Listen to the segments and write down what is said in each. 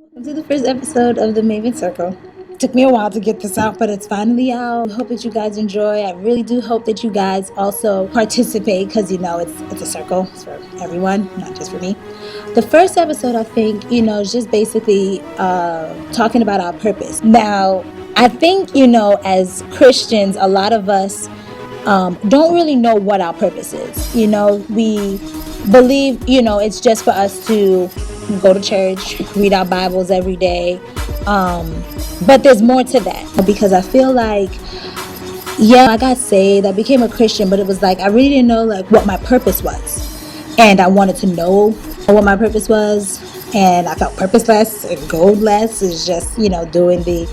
Welcome to the first episode of the Maven Circle. Took me a while to get this out, but it's finally out. I hope that you guys enjoy. I really do hope that you guys also participate because it's a circle. It's for everyone, not just for me. The first episode, I think, is just basically talking about our purpose. Now, I think, as Christians, a lot of us don't really know what our purpose is. We believe, it's just for us to go to church, read our Bibles every day. But there's more to that because I feel like, yeah, I got saved, I became a Christian, but it was like I really didn't know like what my purpose was. And I wanted to know what my purpose was. And I felt purposeless and goalless is just, doing the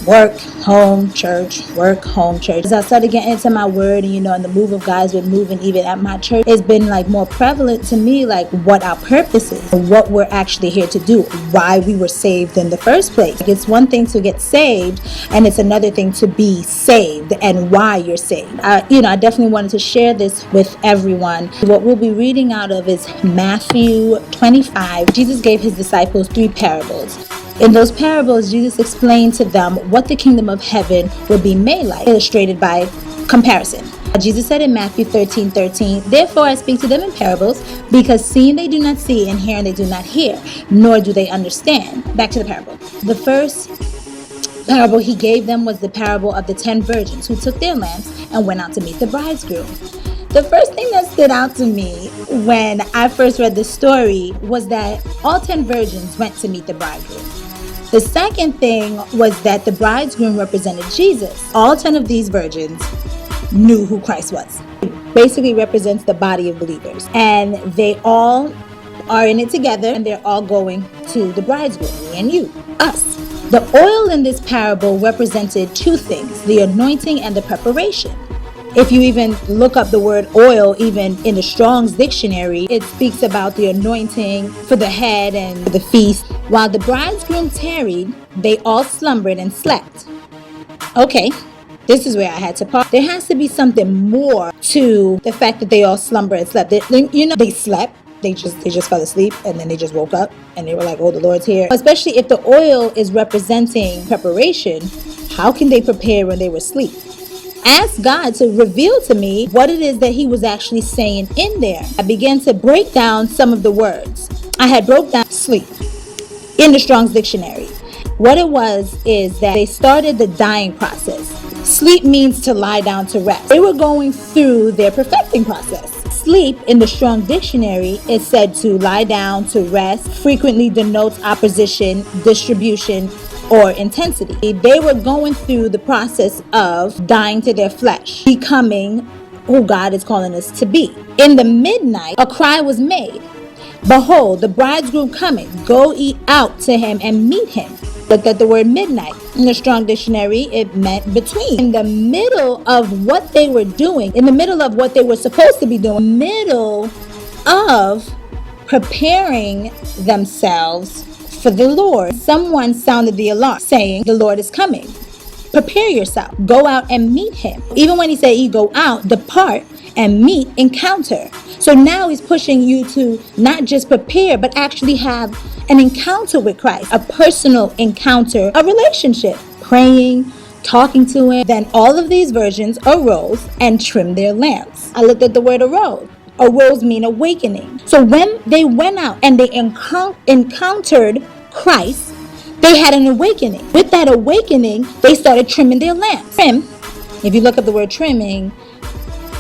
work, home, church, work, home, church. As I started getting into my word and the move of God's been moving even at my church, it's been like more prevalent to me like what our purpose is, what we're actually here to do, why we were saved in the first place. Like, it's one thing to get saved and it's another thing to be saved and why you're saved. I definitely wanted to share this with everyone. What we'll be reading out of is Matthew 25. Jesus gave his disciples 3 parables. In those parables, Jesus explained to them what the kingdom of heaven would be made like, illustrated by comparison. Jesus said in Matthew 13:13, "Therefore I speak to them in parables, because seeing they do not see, and hearing they do not hear, nor do they understand." Back to the parable. The first parable he gave them was the parable of the 10 virgins who took their lamps and went out to meet the bridegroom. The first thing that stood out to me when I first read this story was that all 10 virgins went to meet the bridegroom. The second thing was that the bridegroom represented Jesus. All 10 of these virgins knew who Christ was. It basically represents the body of believers. And they all are in it together and they're all going to the bridegroom, me and you, us. The oil in this parable represented 2 things, the anointing and the preparation. If you even look up the word oil, even in the Strong's dictionary, it speaks about the anointing for the head and the feast. While the bridegroom tarried, they all slumbered and slept. Okay, this is where I had to pause. There has to be something more to the fact that they all slumbered and slept. They slept. They just fell asleep and then they just woke up and they were like, oh, the Lord's here. Especially if the oil is representing preparation, how can they prepare when they were asleep? Ask God to reveal to me what it is that he was actually saying in there. I began to break down some of the words. I had broke down sleep in the Strong's dictionary. What it was is that they started the dying process. Sleep means to lie down to rest. They were going through their perfecting process. Sleep in the Strong dictionary is said to lie down to rest, frequently denotes opposition, distribution, or intensity. They were going through the process of dying to their flesh, becoming who God is calling us to be. In the midnight, a cry was made. Behold, the bridegroom cometh. Go ye out to him and meet him. Look at the word midnight. In the Strong dictionary, it meant between. In the middle of what they were doing, in the middle of what they were supposed to be doing, middle of preparing themselves for the Lord, someone sounded the alarm saying, the Lord is coming. Prepare yourself. Go out and meet him. Even when he said you go out, depart and meet, encounter. So now he's pushing you to not just prepare, but actually have an encounter with Christ, a personal encounter, a relationship, praying, talking to him. Then all of these virgins arose and trimmed their lamps. I looked at the word arose. Arose mean awakening. So when they went out and they encountered Christ, they had an awakening. With that awakening, they started trimming their lamps. Trim, if you look up the word trimming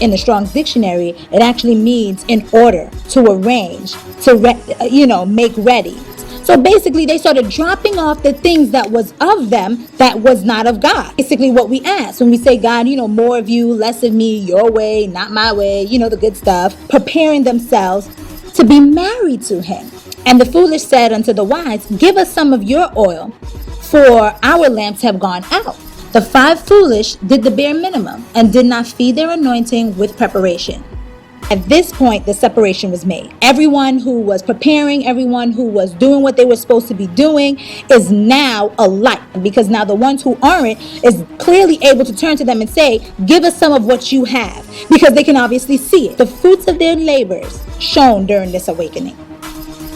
in the Strong's dictionary, it actually means in order, to arrange, to make ready. So basically, they started dropping off the things that was of them that was not of God. Basically, what we ask when we say, God, more of you, less of me, your way, not my way, the good stuff, preparing themselves to be married to him. And the foolish said unto the wise, give us some of your oil, for our lamps have gone out. The 5 foolish did the bare minimum and did not feed their anointing with preparation. At this point, the separation was made. Everyone who was preparing, everyone who was doing what they were supposed to be doing is now alike, because now the ones who aren't is clearly able to turn to them and say, give us some of what you have, because they can obviously see it. The fruits of their labors shone during this awakening.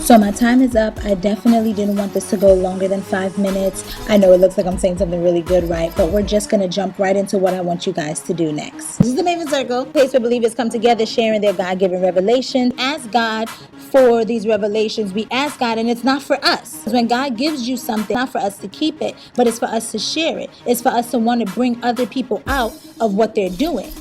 So my time is up. I definitely didn't want this to go longer than 5 minutes. I know it looks like I'm saying something really good, right? But we're just going to jump right into what I want you guys to do next. This is the Maven Circle, a place where believers come together sharing their God-given revelation. Ask God for these revelations. We ask God, and it's not for us. When God gives you something, it's not for us to keep it, but it's for us to share it. It's for us to want to bring other people out of what they're doing.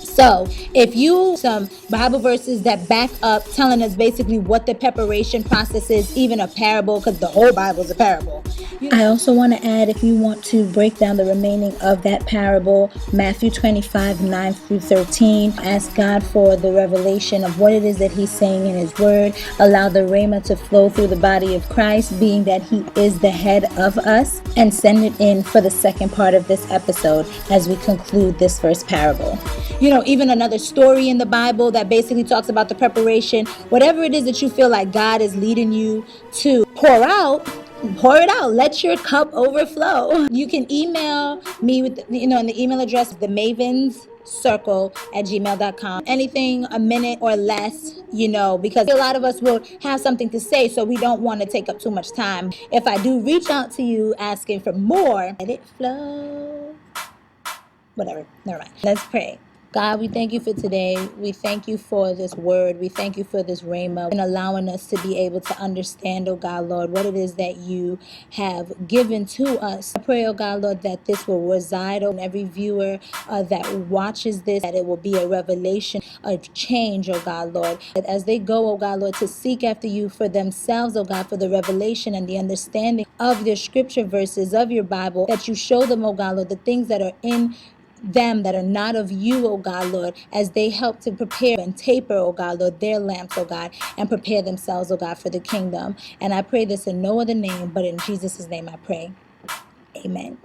So if you some Bible verses that back up telling us basically what the preparation process is, even a parable, because the whole Bible is a parable. I also want to add, if you want to break down the remaining of that parable, Matthew 25, 9 through 13, ask God for the revelation of what it is that he's saying in his word. Allow the rhema to flow through the body of Christ, being that he is the head of us, and send it in for the second part of this episode as we conclude this first parable. You know, even another story in the Bible that basically talks about the preparation, whatever it is that you feel like God is leading you to pour it out. Let your cup overflow. You can email me with, in the email address, themavenscircle@gmail.com. Anything a minute or less, because a lot of us will have something to say, so we don't want to take up too much time. If I do reach out to you asking for more, let it flow. Whatever. Never mind. Let's pray. God, we thank you for today. We thank you for this word. We thank you for this rhema and allowing us to be able to understand, oh God, Lord, what it is that you have given to us. I pray, oh God, Lord, that this will reside on every viewer that watches this, that it will be a revelation, a change, oh God, Lord, that as they go, oh God, Lord, to seek after you for themselves, oh God, for the revelation and the understanding of your scripture verses of your Bible, that you show them, oh God, Lord, the things that are in them that are not of you, oh God, Lord, as they help to prepare and taper, oh God, Lord, their lamps, oh God, and prepare themselves, oh God, for the kingdom. And I pray this in no other name, but in Jesus' name I pray. Amen.